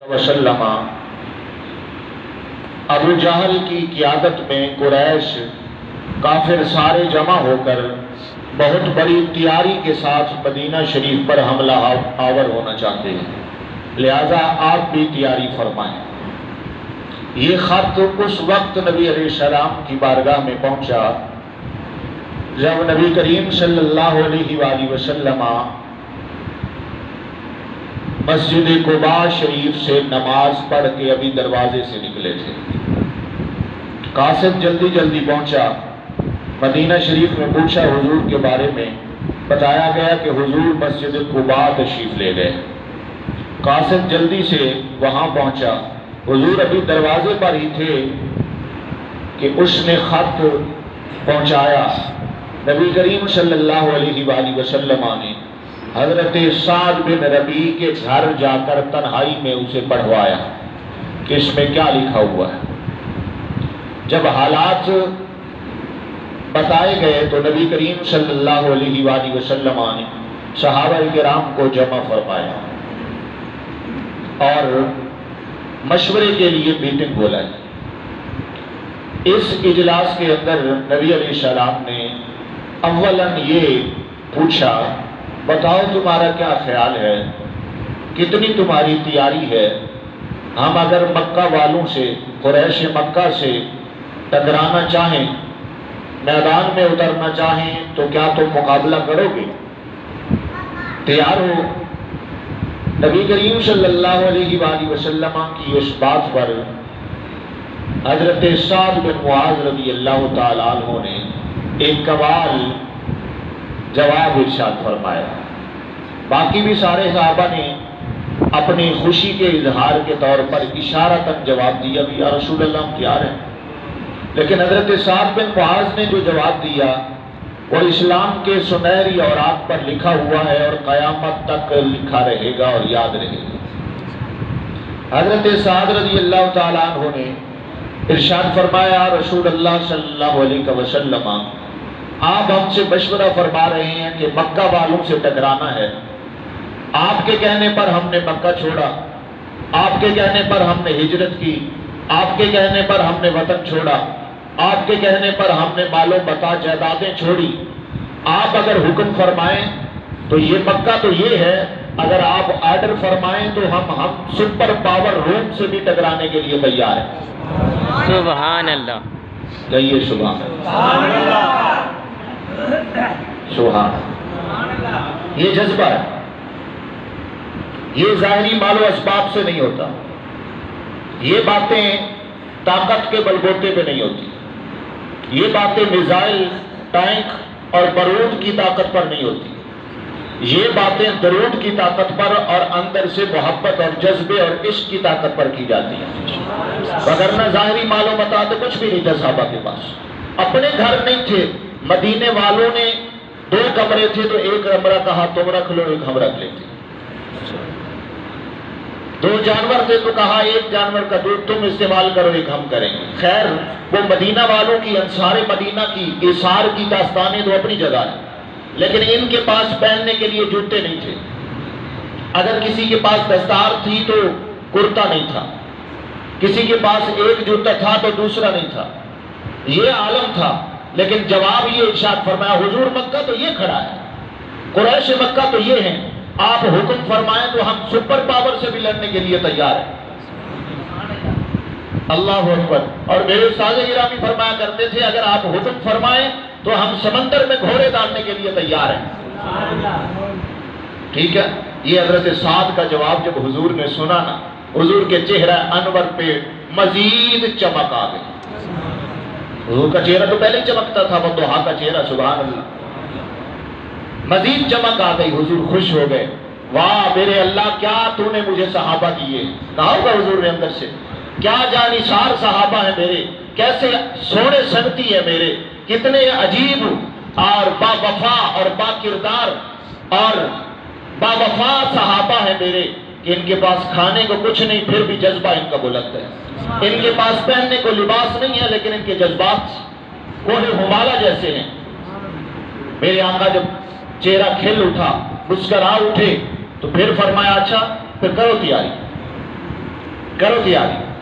وسلم ابو جہل کی قیادت میں قریش کافر سارے جمع ہو کر بہت بڑی تیاری کے ساتھ مدینہ شریف پر حملہ آور ہونا چاہتے ہیں، لہذا آپ بھی تیاری فرمائیں۔ یہ خط اس وقت نبی علیہ السلام کی بارگاہ میں پہنچا جب نبی کریم صلی اللہ علیہ وآلہ وسلم مسجد قباء شریف سے نماز پڑھ کے ابھی دروازے سے نکلے تھے۔ قاصد جلدی جلدی پہنچا، مدینہ شریف میں پوچھا حضور کے بارے میں، بتایا گیا کہ حضور مسجد قباء تشریف لے گئے۔ قاصد جلدی سے وہاں پہنچا، حضور ابھی دروازے پر ہی تھے کہ اس نے خط پہنچایا۔ نبی کریم صلی اللہ علیہ وآلہ وسلم نے حضرت سعد بن ربیع کے گھر جا کر تنہائی میں اسے پڑھوایا کہ اس میں کیا لکھا ہوا ہے۔ جب حالات بتائے گئے تو نبی کریم صلی اللہ علیہ وآلہ وسلم نے صحابہ کرام کو جمع فرمایا اور مشورے کے لیے میٹنگ بلائی۔ اس اجلاس کے اندر نبی علیہ السلام نے اولاً یہ پوچھا، بتاؤ تمہارا کیا خیال ہے، کتنی تمہاری تیاری ہے؟ ہم اگر مکہ والوں سے، قریش مکہ سے ٹکرانا چاہیں، میدان میں اترنا چاہیں تو کیا تم مقابلہ کرو گے؟ تیار ہو؟ نبی کریم صلی اللہ علیہ وآلہ وسلم کی اس بات پر حضرت سعد بن معاذ رضی اللہ تعالیٰ عنہ نے ایک قوال جواب ارشاد فرمایا۔ باقی بھی سارے صحابہ نے اپنی خوشی کے اظہار کے طور پر اشارتاً جواب دیا بھی یا رسول اللہ ہم تیار ہیں، لیکن حضرت سعد بن معاذ نے جو جواب دیا وہ اسلام کے سنہری اوراق پر لکھا ہوا ہے اور قیامت تک لکھا رہے گا اور یاد رہے گا۔ حضرت سعد رضی اللہ تعالیٰ عنہ نے ارشاد فرمایا، رسول اللہ صلی اللہ علیہ وسلم آپ ہم سے مشورہ فرما رہے ہیں کہ مکہ والوں سے ٹکرانا ہے، آپ کے کہنے پر ہم نے مکہ چھوڑا، آپ کے کہنے پر ہم نے ہجرت کی، آپ کے کہنے پر ہم نے وطن چھوڑا، آپ کے کہنے پر ہم نے مال و متاع جائیدادیں چھوڑی۔ آپ اگر حکم فرمائیں تو یہ مکہ تو یہ ہے، اگر آپ آرڈر فرمائیں تو ہم سپر پاور روم سے بھی ٹکرانے کے لیے تیار ہیں۔ سبحان اللہ، کہیے سبحان اللہ، سبحان اللہ۔ یہ جذبہ ہے، یہ ظاہری مال و اسباب سے نہیں ہوتا، یہ باتیں طاقت کے بلبوتے پہ نہیں ہوتی، یہ باتیں میزائل، ٹینک اور بارود کی طاقت پر نہیں ہوتی، یہ باتیں درود کی طاقت پر اور اندر سے محبت اور جذبے اور عشق کی طاقت پر کی جاتی ہیں۔ وگرنہ ظاہری مال و متاع تو کچھ بھی نہیں تھا صحابہ کے پاس، اپنے گھر نہیں تھے۔ مدینے والوں نے 2 کمرے تھے تو ایک کمرہ کہا تم رکھ لو، ایک ہم رکھ لیتے۔ 2 جانور تھے تو کہا ایک جانور کا دودھ تم استعمال کرو، ایک ہم کریں گے۔ خیر وہ مدینہ والوں کی، انصار مدینہ کی ایثار کی داستانیں تو اپنی جگہ ہیں، لیکن ان کے پاس پہننے کے لیے جوتے نہیں تھے۔ اگر کسی کے پاس دستار تھی تو کرتا نہیں تھا، کسی کے پاس ایک جوتا تھا تو دوسرا نہیں تھا، یہ عالم تھا۔ لیکن جواب یہ ارشاد فرمایا، حضور مکہ تو یہ کھڑا ہے، قریش مکہ تو یہ ہیں، آپ حکم فرمائیں تو ہم سپر پاور سے بھی لڑنے کے لیے تیار ہیں۔ اللہ اکبر۔ اور میرے استاد گرامی فرمایا کرتے تھے، اگر آپ حکم فرمائیں تو ہم سمندر میں گھوڑے ڈالنے کے لیے تیار ہیں۔ ٹھیک ہے، یہ حضرت سعد کا جواب جب حضور نے سنا نا، حضور کے چہرہ انور پہ مزید چمک آ گئی۔ حضور کا چہرہ تو پہلے ہی چمکتا تھا، والضحیٰ کا چہرہ، سبحان اللہ، مزید چمک آ گئی۔ حضور خوش ہو گئے، واہ میرے اللہ کیا تو نے مجھے صحابہ دیے۔ کہا ہوگا حضور نے اندر سے، کیا جانثار صحابہ ہیں میرے، کیسے سونے سنگتی ہے میرے، کتنے عجیب اور با وفا اور با کردار اور با وفا صحابہ ہیں میرے، کہ ان کے پاس کھانے کو کچھ نہیں پھر بھی جذبہ ان کا بلند ہے، ان کے پاس پہننے کو لباس نہیں ہے لیکن ان کے جذبات کوہ ہمالہ جیسے ہیں۔ میرے آقا جب چہرہ کھل اٹھا، مسکرا اٹھے تو پھر فرمایا اچھا پھر کرو تیاری۔ کرو تیاری.